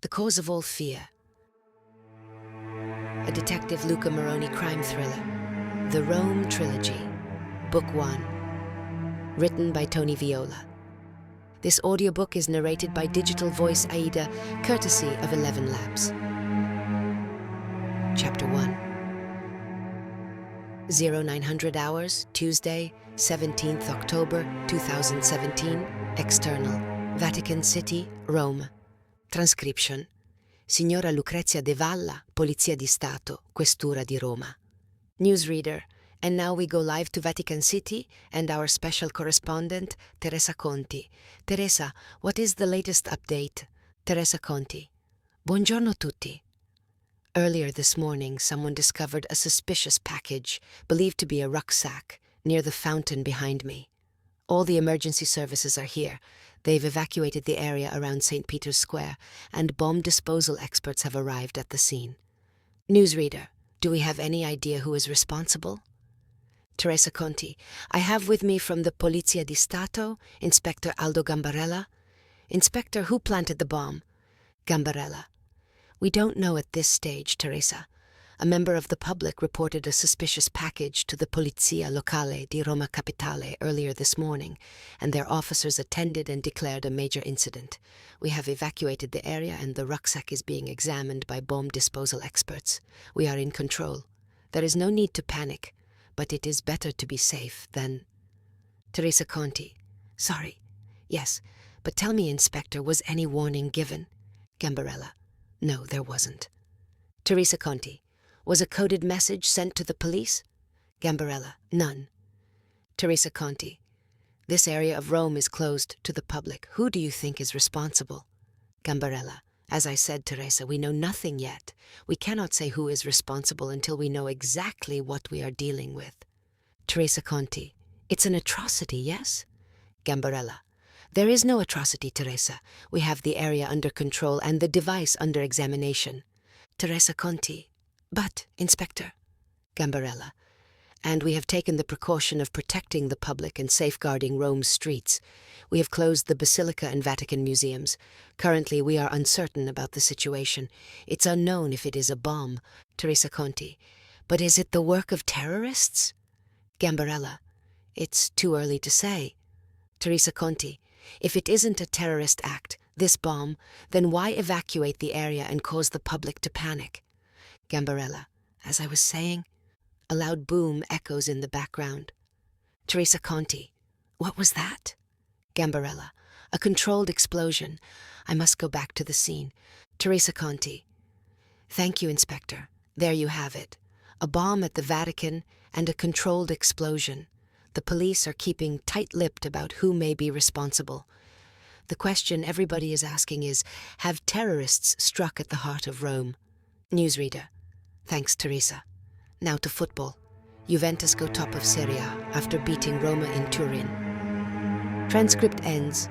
The Cause of All Fear. A Detective Luca Meroni crime thriller. The Rome Trilogy. Book 1. Written by Tony Viola. This audiobook is narrated by digital voice Aida, courtesy of 11 Labs. Chapter 1. 0900 hours, Tuesday, 17th October 2017, external, Vatican City, Rome. Transcription. Signora Lucrezia De Valla, Polizia di Stato, Questura di Roma. Newsreader. And now we go live to Vatican City and our special correspondent, Teresa Conti. Teresa, what is the latest update? Teresa Conti. Buongiorno tutti. Earlier this morning, someone discovered a suspicious package, believed to be a rucksack, near the fountain behind me. All the emergency services are here. They've evacuated the area around St. Peter's Square, and bomb disposal experts have arrived at the scene. Newsreader, do we have any idea who is responsible? Teresa Conti, I have with me from the Polizia di Stato, Inspector Aldo Gambarella. Inspector, who planted the bomb? Gambarella. We don't know at this stage, Teresa. A member of the public reported a suspicious package to the Polizia Locale di Roma Capitale earlier this morning, and their officers attended and declared a major incident. We have evacuated the area and the rucksack is being examined by bomb disposal experts. We are in control. There is no need to panic, but it is better to be safe than... Teresa Conti. Sorry. Yes, but tell me, Inspector, was any warning given? Gambarella. No, there wasn't. Teresa Conti. Was a coded message sent to the police? Gambarella. None. Teresa Conti. This area of Rome is closed to the public. Who do you think is responsible? Gambarella. As I said, Teresa, we know nothing yet. We cannot say who is responsible until we know exactly what we are dealing with. Teresa Conti. It's an atrocity, yes? Gambarella. There is no atrocity, Teresa. We have the area under control and the device under examination. Teresa Conti. But, Inspector. Gambarella. And we have taken the precaution of protecting the public and safeguarding Rome's streets. We have closed the Basilica and Vatican museums. Currently, we are uncertain about the situation. It's unknown if it is a bomb. Teresa Conti. But is it the work of terrorists? Gambarella. It's too early to say. Teresa Conti. If it isn't a terrorist act, this bomb, then why evacuate the area and cause the public to panic? Gambarella. As I was saying, a loud boom echoes in the background. Teresa Conti. What was that? Gambarella. A controlled explosion. I must go back to the scene. Teresa Conti. Thank you, Inspector. There you have it. A bomb at the Vatican and a controlled explosion. The police are keeping tight-lipped about who may be responsible. The question everybody is asking is, have terrorists struck at the heart of Rome? Newsreader. Thanks, Teresa. Now to football. Juventus go top of Serie A after beating Roma in Turin. Transcript ends